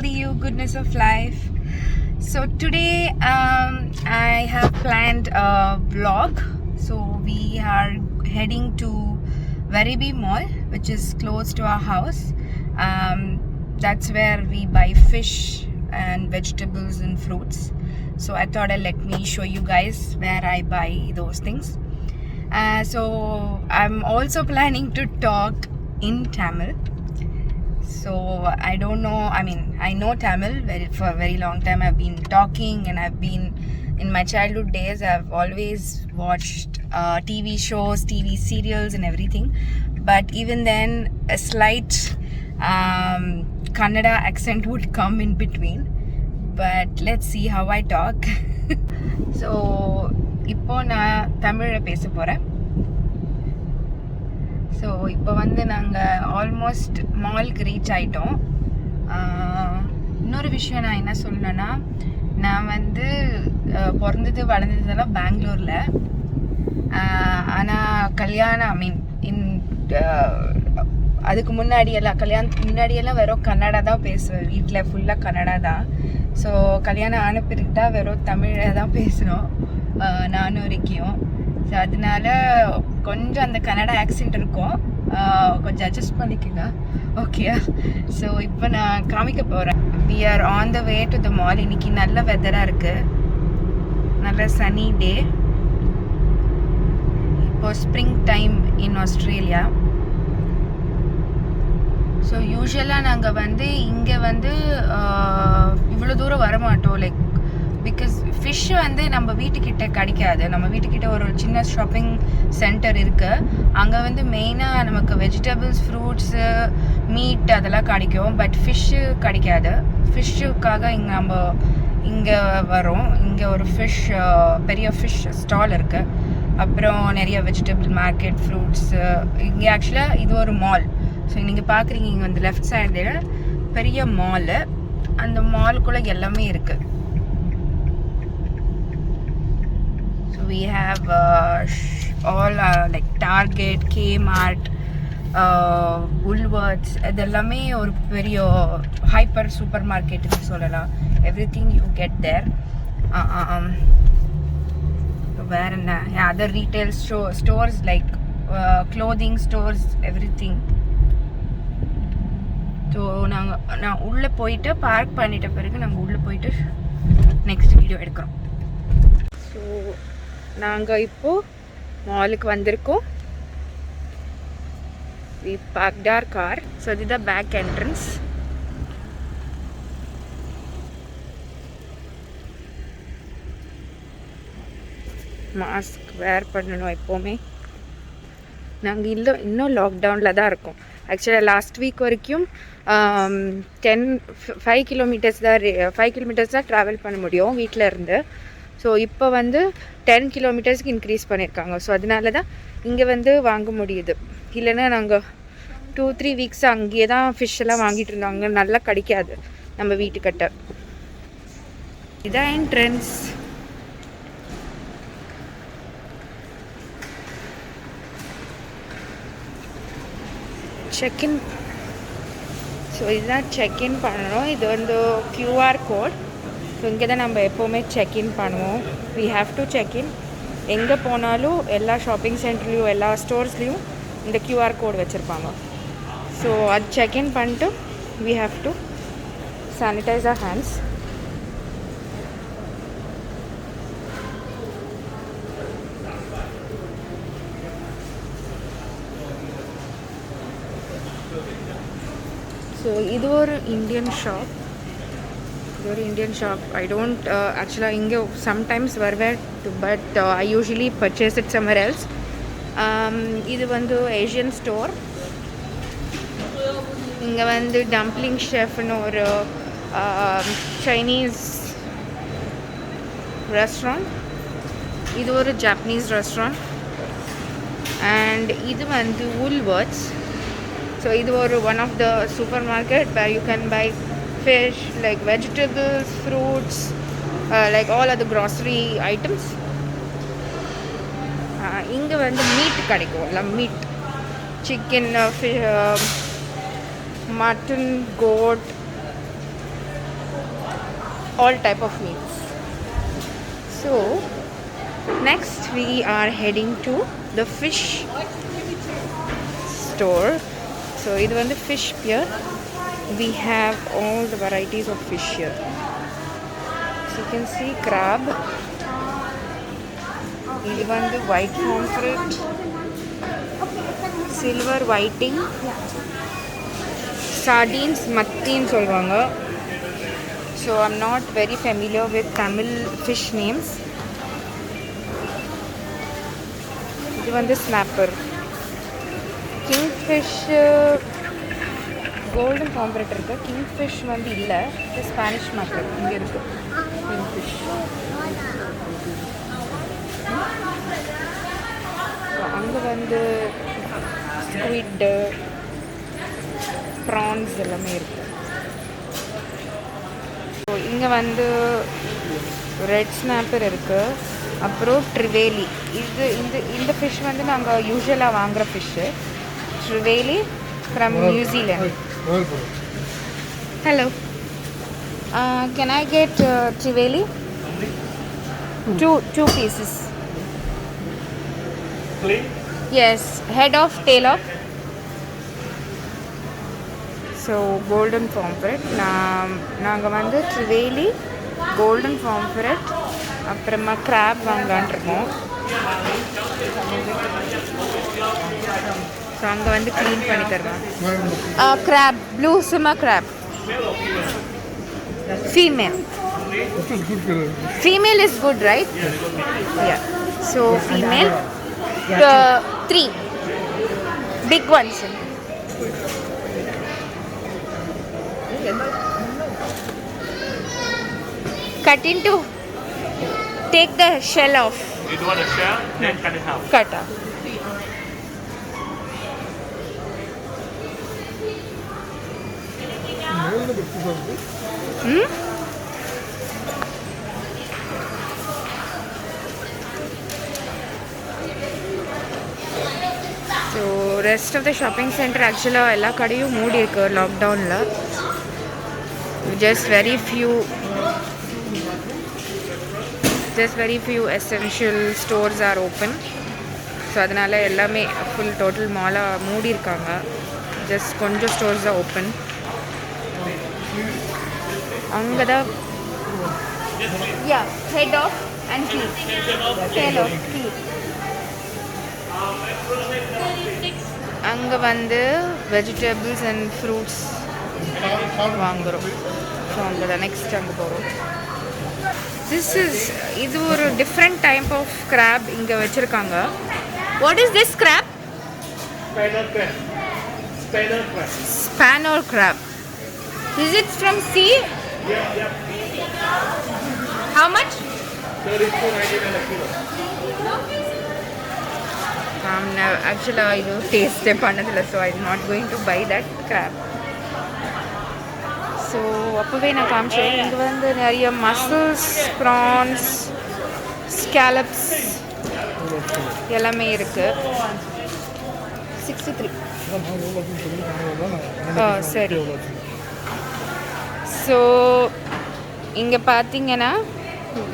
you goodness of life. So today I have planned a vlog. So we are heading to Varibi Mall, which is close to our house. That's where we buy fish and vegetables and fruits. So I thought let me show you guys where I buy those things. So I'm also planning to talk in Tamil. So I don't know, I know Tamil for a very long time. I've been talking and in my childhood days, I've always watched TV shows, TV serials and everything. But even then, a slight Kannada accent would come in between. But let's see how I talk. So, இப்போ நான் தமிழ்ல பேச போறேன். So இப்போ நாங்கள் almost மாலுக்கு reach ஆகிட்டோம். இன்னொரு விஷயம் நான் என்ன சொல்லணுன்னா, நான் பிறந்தது வளர்ந்ததெல்லாம் பெங்களூரில். ஆனால் கல்யாணம் அதுக்கு கல்யாணத்துக்கு முன்னாடியெல்லாம் வெறும் கன்னடா தான் பேசுவேன். வீட்டில் ஃபுல்லாக கன்னடா தான். ஸோ கல்யாணம் ஆன பிறகு தான் வெறும் தமிழை தான் பேசணும் நானும் வரைக்கும். ஸோ அதனால கொஞ்சம் அந்த கன்னடா ஆக்சென்ட் இருக்கும், கொஞ்சம் அட்ஜஸ்ட் பண்ணிக்கோங்க, ஓகே? ஸோ இப்போ நான் காமிக்க போகிறேன். We are on the way to the mall. இன்னைக்கு நல்ல வெதராக இருக்குது, நல்ல சனி டே. இப்போ spring time in Australia. So யூஸ்வலாக நாங்கள் இங்கே இவ்வளோ தூரம் வரமாட்டோம். லைக் பிகாஸ் ஃபிஷ் நம்ம வீட்டுக்கிட்ட கிடைக்காது. நம்ம வீட்டுக்கிட்ட ஒரு சின்ன ஷாப்பிங் சென்டர் இருக்குது. அங்கே மெயினாக நமக்கு வெஜிடபிள்ஸ், ஃப்ரூட்ஸு, மீட் அதெல்லாம் கிடைக்கும். பட் ஃபிஷ்ஷு கிடைக்காது. ஃபிஷ்ஷுக்காக இங்கே வரோம். இங்கே ஒரு பெரிய ஃபிஷ் ஸ்டால் இருக்குது. அப்புறம் நிறைய வெஜிடபிள் மார்க்கெட், ஃப்ரூட்ஸு. இங்கே ஆக்சுவலாக இது ஒரு மால். ஸோ நீங்கள் பார்க்குறீங்க, இங்கே லெஃப்ட் சைடில் பெரிய மாலு. அந்த மாலுக்குள்ளே எல்லாமே இருக்குது. So we have all like Target, Kmart, Woolworths. இதெல்லாமே ஒரு பெரிய ஹைப்பர் சூப்பர் மார்க்கெட்டுன்னு சொல்லலாம். Everything you get there. வேற என்ன, other retail stores like clothing stores, everything. ஸோ நான் உள்ளே போயிட்டு பார்க் பண்ணிட்ட பிறகு நாங்கள் உள்ளே போயிட்டு நெக்ஸ்ட் வீடியோ எடுக்கிறோம். ஸோ நாங்கள் இப்போது மாலுக்கு வந்திருக்கோம். we parked our car. So இதுதான் பேக் என்ட்ரன்ஸ். மாஸ்க் வேர் பண்ணணும் எப்போவுமே. நாங்கள் இன்னும் லாக்டவுனில் தான் இருக்கோம். ஆக்சுவலாக லாஸ்ட் வீக் வரைக்கும் 5 கிலோமீட்டர்ஸ் தான் ட்ராவல் பண்ண முடியும் வீட்டில் இருந்து. ஸோ இப்போ 10 கிலோமீட்டர்ஸ்க்கு இன்க்ரீஸ் பண்ணியிருக்காங்க. ஸோ அதனால தான் இங்கே வாங்க முடியுது. இல்லைன்னா நாங்கள் 2-3 வீக்ஸ் அங்கேயே தான் ஃபிஷ் எல்லாம் வாங்கிட்டு இருந்தோம். அங்கே நல்லா கிடைக்காது நம்ம வீட்டுக்கிட்ட. இதான் என்ட்ரன்ஸ். செக்இன். ஸோ இதுதான் செக்இன் பண்ணணும். இது QR கோட். ஸோ இங்கே தான் நம்ம எப்போவுமே செக்இன் பண்ணுவோம். We have to check in. எங்கே போனாலும் எல்லா ஷாப்பிங் சென்டர்லேயும் எல்லா ஸ்டோர்ஸ்லேயும் இந்த QR கோட் வச்சுருப்பாங்க. ஸோ அது செக்இன் பண்ணிட்டு we have to sanitise our hands. So இது ஒரு இண்டியன் ஷாப். ஐ டோன்ட் ஆக்சுவலாக இங்கே சம்டைம்ஸ் வருவேன், but I usually purchase it summer else. இது ஏஷியன் ஸ்டோர். இங்கே டம்ப்ளிங் ஷெஃப்னு ஒரு சைனீஸ் ரெஸ்டாரண்ட். இது ஒரு ஜாப்பனீஸ் ரெஸ்டாரண்ட். அண்ட் இது Woolworths. So இது ஒரு one of the supermarket where you can buy fish, like vegetables, fruits, like all other grocery items. இங்கே meat கிடைக்கும். எல்லாம் meat, chicken, mutton, goat, all type of meals. So next we are heading to the fish store. So இது வந்து fish pier. We have all the varieties of fish here. So you can see crab. இது வந்து white pomfret, silver whiting, sardines மத்தின்னு சொல்வாங்க. So I'm not very familiar with Tamil fish names. இது வந்து snapper. Kingfish golden pomfret இருக்கு. Kingfish வந்து இல்லை, இது Spanish mackerel இங்கே இருக்கு. Kingfish. அங்கே வந்து ஸ்குவிட், ப்ரான்ஸ் எல்லாமே இருக்கு. ஸோ இங்கே வந்து ரெட் ஸ்னாப்பர் இருக்குது, அப்புறம் ட்ரிவேலி. இந்த ஃபிஷ் வந்து நாங்கள் யூஸ்வலாக வாங்குகிற fish. Trevally from New Zealand. Hello, can I get trevally? Two pieces. Clean? Yes, head off, tail off. So golden pomfret. நாங்கள் வந்து ட்ரிவேலி, கோல்டன் பாம்ஃப்ரெட், அப்புறமா கிராப் வாங்கலான் இருக்கோம். ஸோ அங்கே வந்து க்ளீன் பண்ணி தருவோம். கிராப், ப்ளூ சும்மா graph. Female. Female is good, right? Yeah. So female, 3 big ones. Cut into. Take the shell off. You do want a shell? Then cut it half. Cut off. So rest of the shopping centre ஆக்சுவலாக எல்லா கடையும் மூடி இருக்கு லாக்டவுனில். Just very few essential stores are open. So அதனால் எல்லாமே full total மாலாக மூடி இருக்காங்க. ஜஸ்ட் கொஞ்சம் ஸ்டோர்ஸ் தான் ஓப்பன். அங்கே தான் head off and clean, tail off clean. அங்கே வந்து வெஜிடபிள்ஸ் அண்ட் ஃப்ரூட்ஸ் வாங்குகிறோம். ஸோ அங்கே தான் நெக்ஸ்ட் அங்கே போகிறோம். இது ஒரு டிஃப்ரெண்ட் டைப் ஆஃப் கிராப் இங்கே வச்சுருக்காங்க. What is this crab? Spanner crab. Is it from sea? Yeah. How much? 32.99 a kilo. Actually, I do taste it, so I'm not going to buy that crab. So, அப்பவே நான் காமிச்சேன். இங்கே வந்து நிறைய muscles, prawns, ஸ்கேலப்ஸ் எல்லாமே இருக்கு. 63. சரி. So இங்கே பார்த்தீங்கன்னா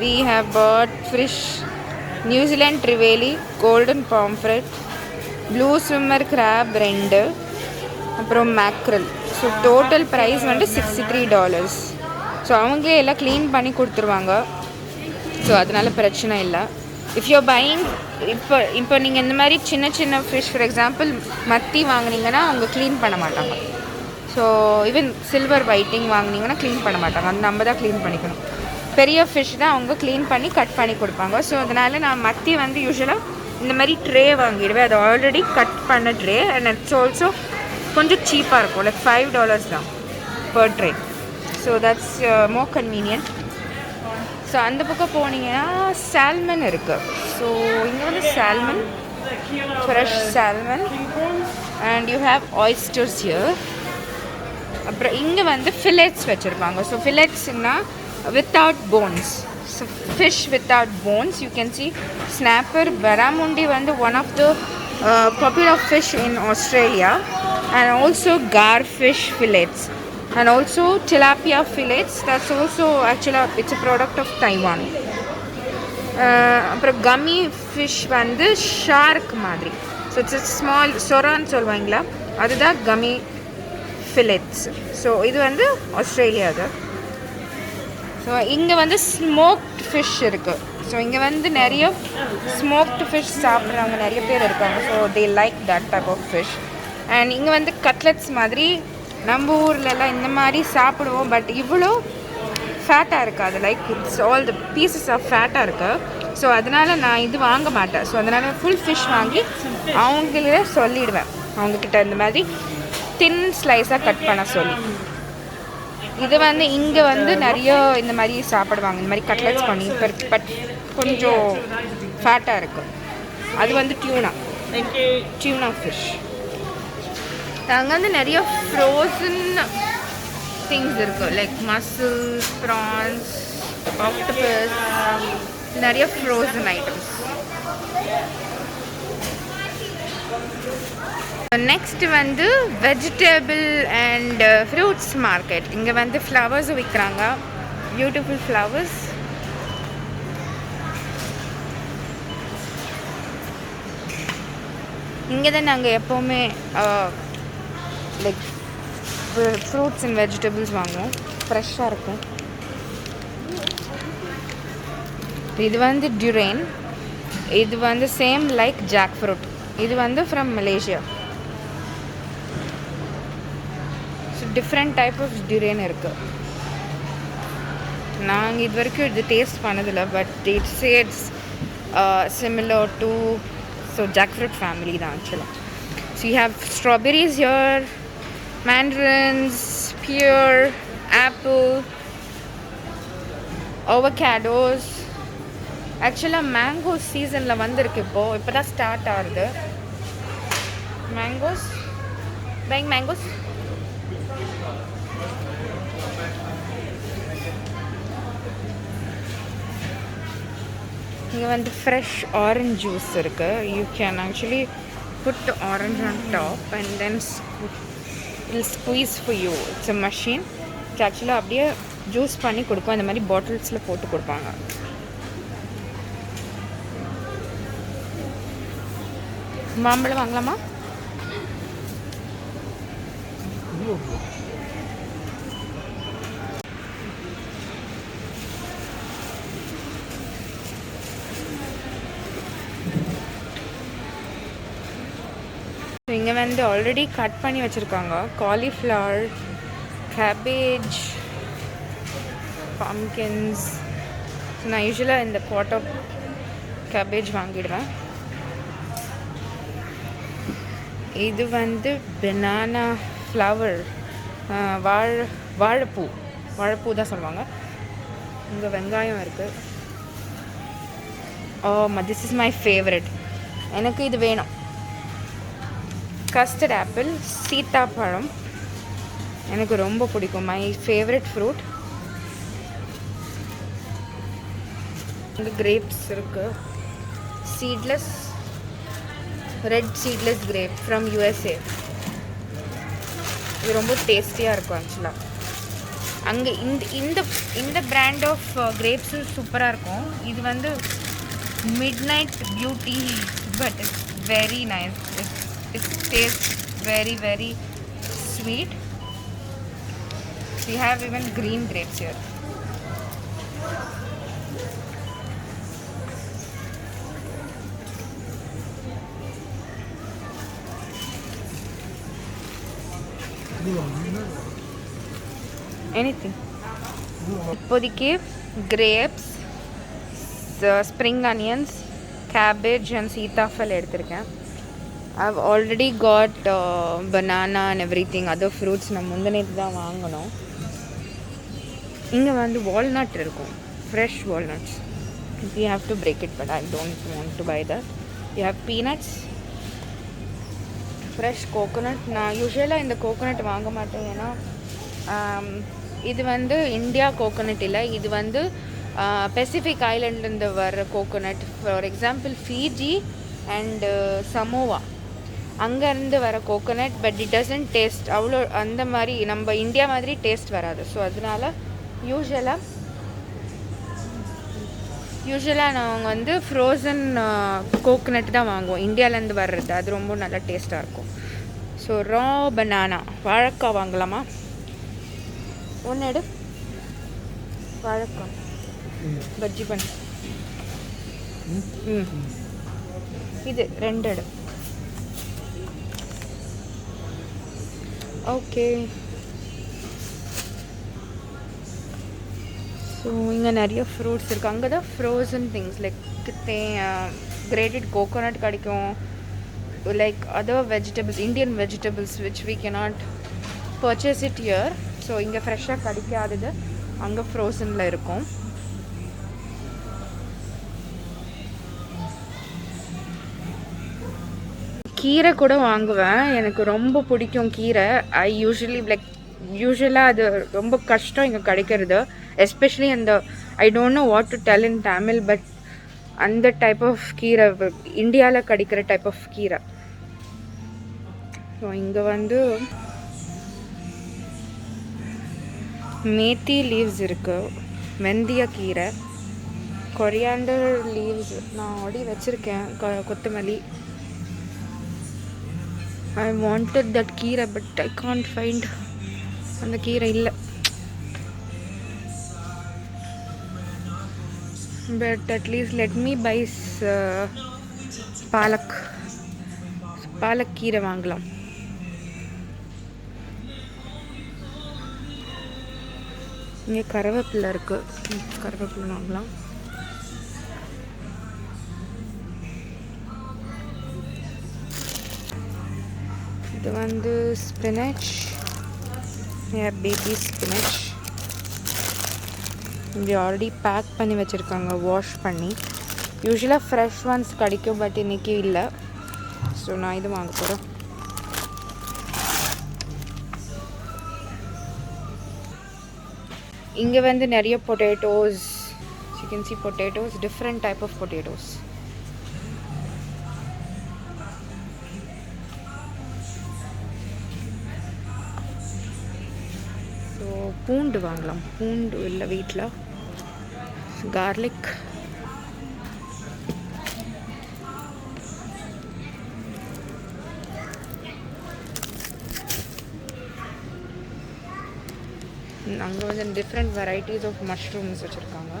we have bought fish, New Zealand trevally, golden pomfret, blue swimmer crab 2, அப்புறம் மேக்ரல். ஸோ டோட்டல் ப்ரைஸ் வந்து $63. ஸோ அவங்களே எல்லாம் க்ளீன் பண்ணி கொடுத்துருவாங்க. ஸோ அதனால் பிரச்சனை இல்லை. இஃப் யூ பையிங் இப்போ நீங்கள் இந்த மாதிரி சின்ன ஃபிஷ், ஃபார் எக்ஸாம்பிள் மத்தி வாங்கினீங்கன்னா அவங்க க்ளீன் பண்ண மாட்டாங்க. ஸோ ஈவன் சில்வர் வைட்டிங் வாங்கினீங்கன்னா க்ளீன் பண்ண மாட்டாங்க. அது நம்ம தான் க்ளீன் பண்ணிக்கணும். பெரிய ஃபிஷ் தான் அவங்க க்ளீன் பண்ணி கட் பண்ணி கொடுப்பாங்க. ஸோ அதனால் நான் மத்தி வந்து யூஸ்வலாக இந்த மாதிரி ட்ரே வாங்கிடுவேன். அது ஆல்ரெடி கட் பண்ண ட்ரே. அண்ட் இட்ஸ் ஆல்சோ கொஞ்சம் சீப்பாக இருக்கும். லைக் $5 தான் per tray. So that's more convenient. So அந்த பக்கம் போனீங்கன்னா சால்மன் இருக்குது. ஸோ இங்கே வந்து salmon, fresh salmon, and you have oysters here. அப்புறம் இங்கே வந்து ஃபில்லெட்ஸ் வச்சுருப்பாங்க. ஸோ ஃபில்லெட்ஸ்னா without bones. So fish without bones. You can see snapper, barramundi வந்து one of the popular fish in Australia, and also garfish fillets. and also tilapia fillets. That's also actually it's a product of Taiwan. அப்புறம் கம்மி fish வந்து shark மாதிரி. So it's small சொரான்னு சொல்லுவாங்களா, அதுதான் கம்மி ஃபில்லெட்ஸ். So இது வந்து ஆஸ்திரேலியா அது. ஸோ இங்கே வந்து ஸ்மோக்ட் ஃபிஷ் இருக்குது. ஸோ இங்கே வந்து நிறைய ஸ்மோக்டு ஃபிஷ் சாப்பிட்றவங்க நிறைய பேர் இருக்காங்க. So they like that type of fish. And இங்கே வந்து கட்லெட்ஸ் மாதிரி நம்ம ஊர்லலாம் இந்த மாதிரி சாப்பிடுவோம். பட் இவ்வளோ ஃபேட்டாக இருக்காது. Like it's all the pieces of ஃபேட்டாக இருக்குது. ஸோ அதனால் நான் இது வாங்க மாட்டேன். ஸோ அதனால் ஃபுல் ஃபிஷ் வாங்கி அவங்களே சொல்லிவிடுவேன், அவங்கக்கிட்ட இந்த மாதிரி தின் ஸ்லைஸாக கட் பண்ண சொல்லி. இது வந்து இங்கே வந்து நிறைய இந்த மாதிரி சாப்பிடுவாங்க, இந்த மாதிரி கட்லெட்ஸ் பண்ணி. பட் கொஞ்சம் ஃபேட்டாக இருக்குது. அது வந்து டியூனா ஃபிஷ். அங்கே வந்து நிறைய ஃப்ரோசன் திங்ஸ் இருக்குது. லைக் மசில்ஸ், ப்ரான்ஸ், ஆக்டோபஸ், நிறைய ஃப்ரோசன் ஐட்டம்ஸ். நெக்ஸ்ட் வந்து வெஜிடபிள் அண்ட் ஃப்ரூட்ஸ் மார்க்கெட். இங்கே வந்து ஃப்ளவர்ஸும் விற்கிறாங்க, பியூட்டிஃபுல் ஃப்ளவர்ஸ். இங்கே தான் நாங்கள் எப்போவுமே லைக் ஃப்ரூட்ஸ் அண்ட் வெஜிடபிள்ஸ் வாங்குவோம், ஃப்ரெஷ்ஷாக இருக்கும். இது வந்து டுரேன். இது வந்து சேம் லைக் ஜாக் ஃப்ரூட். இது வந்து from Malaysia. So different type of durian இருக்குது. நாங்கள் இது வரைக்கும் இது டேஸ்ட் பண்ணதில்லை. But it's similar to jackfruit family தான் ஆக்சுவலாக. So you have strawberries here, mandarins, pear, apple, avocados. ஆக்சுவலாக மேங்கோ சீசனில் வந்திருக்கு. இப்போ தான் ஸ்டார்ட் ஆகுது மேங்கோஸ். பைங் மேங்கோஸ். இங்கே வந்து ஃப்ரெஷ் ஆரஞ்ச் ஜூஸ் இருக்குது. You can actually put the orange on top and then will squeeze for you. It's a machine. It's actually அப்படியே ஜூஸ் பண்ணி கொடுப்போம். இந்த மாதிரி பாட்டில்ஸில் போட்டு கொடுப்பாங்க. மாம்பழம் வாங்கலாமா? இங்கே வந்து ஆல்ரெடி கட் பண்ணி வச்சுருக்காங்க. Cauliflower, cabbage, pumpkins. நான் யூஸ்வலாக இந்த பாட் ஆஃப் கேபேஜ் வாங்கிடுவேன். இது வந்து பனானா ஃப்ளவர், வாழைப்பூ தான் சொல்லுவாங்க. இங்கே வெங்காயம் இருக்குது. This is my favourite. எனக்கு இது வேணும். கஸ்டர்ட் ஆப்பிள், சீத்தாப்பழம் எனக்கு ரொம்ப பிடிக்கும். My favourite fruit. இங்கே கிரேப்ஸ் இருக்குது. Seedless, red seedless grape from USA. இது ரொம்ப டேஸ்டியாக இருக்கும் ஆக்சுவலாக. அங்கே இந்த பிராண்ட் ஆஃப் கிரேப்ஸும் சூப்பராக இருக்கும். இது வந்து midnight beauty, but it's very nice. It tastes very, very sweet. We have even green grapes here. Anything. இப்போதைக்கு grapes, spring onions, cabbage and சீத்தாஃபல் எடுத்திருக்கேன். I've already got banana and everything, other fruits. நான் முந்தினேட்டு தான் வாங்கணும். இங்கே வந்து walnut இருக்கும், fresh walnuts. You have to break it, but I don't want to buy that. You have peanuts, fresh coconut. நான் யூஸ்வலாக இந்த கோகோனட் வாங்க மாட்டேன். ஏன்னா இது வந்து இந்தியா கோகோனட் இல்லை. இது வந்து பெசிஃபிக் ஐலண்ட்லேருந்து வர்ற coconut. For example Fiji and Samoa, அங்கேருந்து வர coconut. But it doesn't taste அவ்வளோ அந்த மாதிரி நம்ம இந்தியா மாதிரி டேஸ்ட் வராது. ஸோ அதனால யூஸ்வலாக நாங்கள் வந்து ஃப்ரோசன் கோகோனட் தான் வாங்குவோம் இந்தியாவிலேருந்து வர்றது. அது ரொம்ப நல்லா டேஸ்ட்டாக இருக்கும். ஸோ ரா பனானா வாழைக்காய் வாங்கலாமா? ஒன்று எடு. வாழைக்காய் பஜ்ஜி பண்ணு. இது 2 எடு. ஓகே. ஸோ இங்கே நிறைய ஃப்ரூட்ஸ் இருக்குது. அங்கே தான் frozen things like grated coconut கிடைக்கும். Like other vegetables, Indian vegetables which we cannot purchase it here. So இங்கே ஃப்ரெஷ்ஷாக கிடைக்காதது அங்கே ஃப்ரோசனில் இருக்கும். கீரை கூட வாங்குவேன். எனக்கு ரொம்ப பிடிக்கும் கீரை. ஐ யூஸ்வலாக அது ரொம்ப கஷ்டம் இங்கே கிடைக்கிறது. எஸ்பெஷலி அந்த I don't know what to tell in Tamil, but அந்த டைப் ஆஃப் கீரை இந்தியாவில் கிடைக்கிற டைப் ஆஃப் கீரை. ஸோ இங்கே வந்து மேத்தி லீவ்ஸ் இருக்குது, வெந்தய கீரை, கொரியாண்டர் லீவ்ஸ் நான் ஆல்ரெடி வச்சுருக்கேன், கொத்தமல்லி. I wanted that keerai but I can't find. அந்த கீரை இல்லை. But at least let me buy பாலக் கீரை வாங்கலாம். இங்கே கருவேப்பிலை இருக்குது, கருவேப்பிலை வாங்கலாம். இது வந்து ஸ்பினச், பேபி ஸ்பினச். இங்கே ஆல்ரெடி பேக் பண்ணி வச்சுருக்காங்க, வாஷ் பண்ணி. யூஸ்வலாக ஃப்ரெஷ் ஒன்ஸ் கிடைக்கும், பட் இன்றைக்கி இல்லை. ஸோ நான் இது வாங்க போகிறேன். இங்கே வந்து நிறைய பொட்டேட்டோஸ், சிக்கன் சி potatoes, different type of potatoes. பூண்டு வாங்கலாம். பூண்டு இல்லை வீட்டில். கார்லிக், அங்கே வந்து டிஃப்ரெண்ட் வெரைட்டிஸ் ஆஃப் மஷ்ரூம்ஸ் வச்சுருக்காங்க.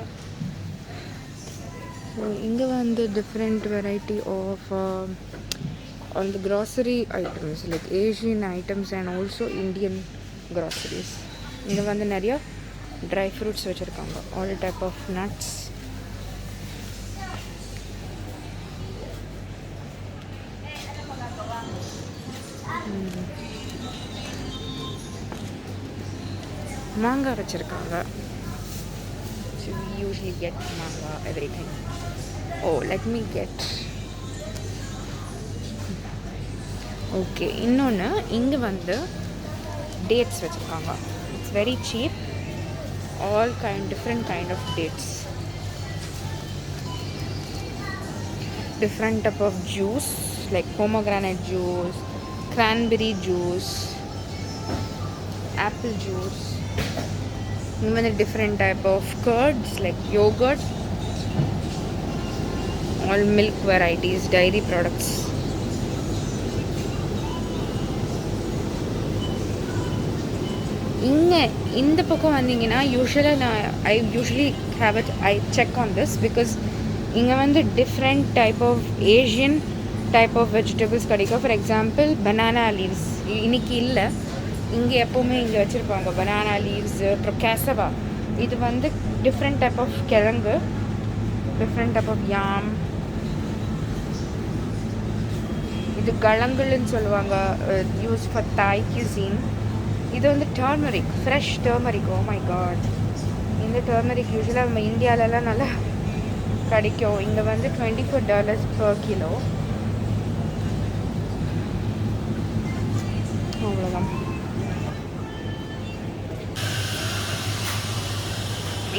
ஸோ இங்கே வந்து different variety of all the grocery items like Asian items and also Indian groceries. இங்கே வந்து நிறைய ட்ரை ஃப்ரூட்ஸ் வச்சுருக்காங்க, ஆல் டைப் ஆஃப் நட்ஸ். மாங்காய் வச்சுருக்காங்க. So we usually get mango, everything. Oh, let me get. Okay, இன்னொன்று இங்கே வந்து dates வச்சுருக்காங்க. It's very cheap. All different kind of dates. Different type of juice like pomegranate juice, cranberry juice, apple juice. Even a different type of curds like yogurt, all milk varieties, dairy products. இந்த பக்கம் வந்தீங்கன்னா I usually have it, I check on this because இங்கே வந்து different type of Asian type of vegetables கிடைக்கும். For example banana leaves இன்னைக்கு இல்லை, இங்கே எப்போவுமே இங்கே வச்சுருப்பாங்க பனானா லீவ்ஸு. அப்புறம் கேசவா, இது வந்து டிஃப்ரெண்ட் டைப் ஆஃப் கிழங்கு, டிஃப்ரெண்ட் டைப் ஆஃப் யாம். இது கலங்குன்னு சொல்லுவாங்க, யூஸ் ஃபார் தாய் cuisine. இது வந்து turmeric, fresh turmeric. Oh my God, இந்த டர்மரிக் யூஸ்வலாக நம்ம இந்தியாவிலலாம் நல்லா கிடைக்கும். இங்கே வந்து $24 per kilo. அவ்வளோதான்.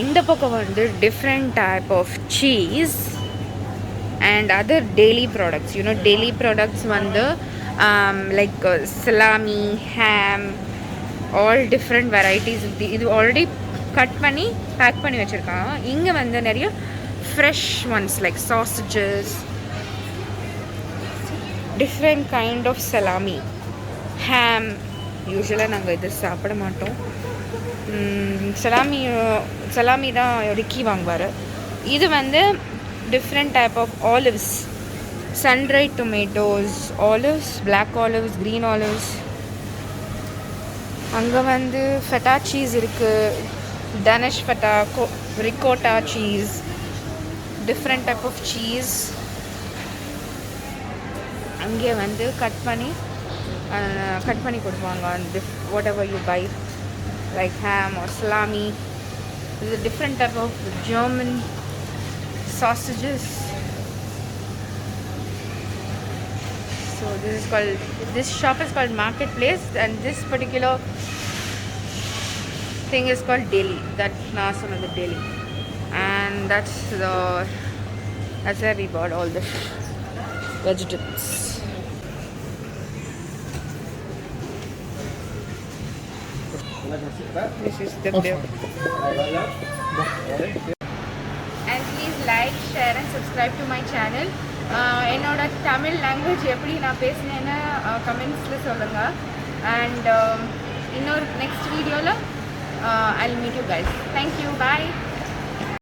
இந்த பக்கம் வந்து different type of cheese and other dairy products. Dairy products வந்து like salami, ham, all different varieties of the இது ஆல்ரெடி கட் பண்ணி பேக் பண்ணி வச்சுருக்காங்க. இங்கே வந்து நிறைய fresh once like sausages, different kind of salami, ham. யூஸ்வலாக நாங்கள் இது சாப்பிட மாட்டோம். சலாமி தான் ரிக்கி வாங்குவார். இது வந்து different type of olives, sun-dried tomatoes, olives, black olives, green olives. அங்கே வந்து ஃபெட்டா சீஸ் இருக்குது, Danish feta, ricotta cheese, different type of cheese. அங்கே வந்து கட் பண்ணி கொடுப்பாங்க. Whatever you buy like ham or salami. இது different type of German sausages. So this shop is called Marketplace, and this particular thing is called Deli. That Naasam is the Deli, and that's where we bought all the vegetables. This is the bill. And please like, share and subscribe to my channel. என்னோட Tamil language எப்படி நான் பேசினேன்னு கமெண்ட்ஸில் சொல்லுங்கள். And இன்னொரு next வீடியோவில் I'll meet you guys. Thank you. Bye.